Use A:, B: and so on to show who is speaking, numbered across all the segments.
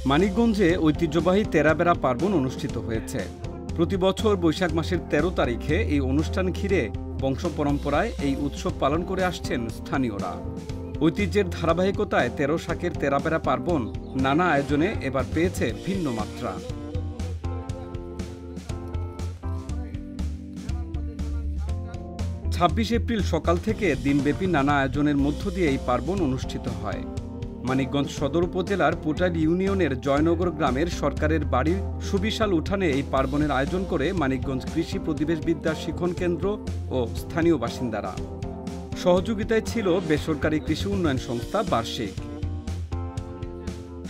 A: মানিকগঞ্জে ঐতিহ্যবাহী তেরাবেড়া পার্বণ অনুষ্ঠিত হয়েছে। প্রতি বছর বৈশাখ মাসের ১৩ তারিখে এই অনুষ্ঠান ঘিরে বংশ পরম্পরায় এই উৎসব পালন করে আসছেন স্থানীয়রা। ঐতিহ্যের ধারাবাহিকতায় ১৩ শাকের তেরাবেড়া পার্বণ নানা আয়োজনে এবার পেয়েছে ভিন্ন মাত্রা। ২৬ এপ্রিল সকাল থেকে দিনব্যাপী নানা আয়োজনের মধ্য দিয়ে এই পার্বণ অনুষ্ঠিত হয়। মানিকগঞ্জ সদর উপজেলার পুটাইল ইউনিয়নের জয়নগর গ্রামের সরকারের বাড়ির সুবিশাল উঠানে এই পার্বণের আয়োজন করে মানিকগঞ্জ কৃষি প্রতিবেশবিদ্যা শিক্ষণ কেন্দ্র ও স্থানীয় বাসিন্দারা। সহযোগিতায় ছিল বেসরকারি কৃষি উন্নয়ন সংস্থা বার্ষিক।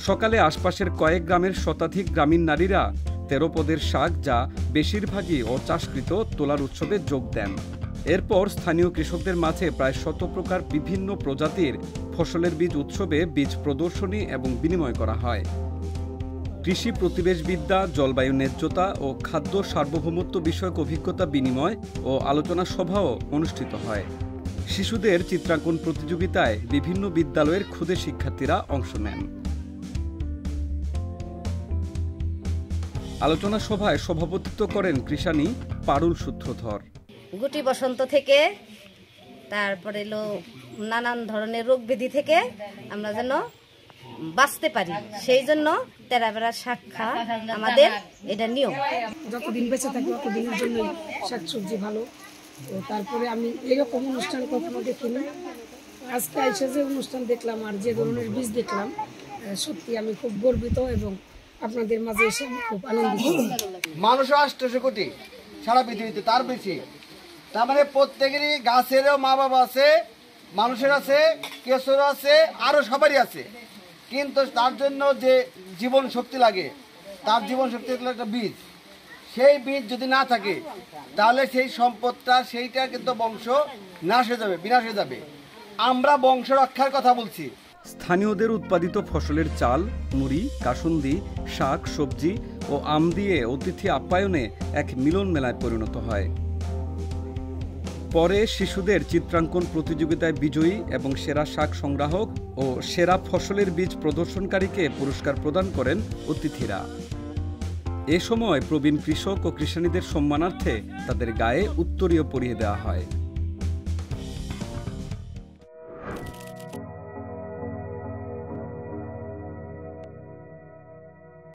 A: সকালে আশপাশের কয়েক গ্রামের শতাধিক গ্রামীণ নারীরা ১৩ পদের শাক, যা বেশিরভাগই অচাষকৃত, তোলার উৎসবে যোগ দেন। এরপর স্থানীয় কৃষকদের মাঝে প্রায় ১০০ প্রকার বিভিন্ন প্রজাতির ফসলের বীজ উৎসবে বীজ প্রদর্শনী এবং বিনিময় করা হয়। কৃষি প্রতিবেশবিদ্যা, জলবায়ু ন্যায্যতা ও খাদ্য সার্বভৌমত্ব বিষয়ক অভিজ্ঞতা বিনিময় ও আলোচনা সভাও অনুষ্ঠিত হয়। শিশুদের চিত্রাঙ্কন প্রতিযোগিতায় বিভিন্ন বিদ্যালয়ের ক্ষুদে শিক্ষার্থীরা অংশ নেন। আলোচনা সভায় সভাপতিত্ব করেন কৃষানী পারুল সূত্রধর।
B: গুটি বসন্ত থেকে তারপরে নানান ধরনের রোগ ব্যাধি থেকে আমরা যেন বাঁচতে পারি, সেই জন্য তেরাবেড়ার শাক খাওয়া আমাদের এটা নিয়ম।
C: যতদিন বেঁচে থাকি ততদিনের জন্য শাকসবজি ভালো। তো তারপরে আমি এরকম অনুষ্ঠান কখনো দেখিনি। আজকে এসে যে অনুষ্ঠান দেখলাম আর যে ধরনের বীজ দেখলাম, সত্যি আমি খুব গর্বিত এবং আপনাদের মাঝে এসে আমি খুব আনন্দিত।
D: মানুষ ৮০০ কোটি সারা পৃথিবীতে, তার বেশি। তার মানে প্রত্যেকেরই গাছেরও মা বাবা আছে, মানুষের আছে, কেঁচোর আছে, আরও সবারই আছে। কিন্তু তার জন্য যে জীবন শক্তি লাগে, তার জীবন শক্তি একটা বীজ। সেই বীজ যদি না থাকে তাহলে সেই সম্পদটা সেইটা কিন্তু বংশ নাশ হয়ে যাবে, বিনাশ হয়ে যাবে। আমরা বংশ রক্ষার কথা বলছি।
A: স্থানীয়দের উৎপাদিত ফসলের চাল, মুড়ি, কাসুন্দি, শাক, সবজি ও আম দিয়ে অতিথি আপ্যায়নে এক মিলন মেলায় পরিণত হয়। পরে শিশুদের চিত্রাঙ্কন প্রতিযোগিতায় বিজয়ী এবং সেরা শাক সংগ্রাহক ও সেরা ফসলের বীজ প্রদর্শনকারীকে পুরস্কার প্রদান করেন অতিথিরা। এ সময় প্রবীণ কৃষক ও কৃষানীদের সম্মানার্থে তাদের গায়ে উত্তরীয় পরিয়ে দেওয়া হয়।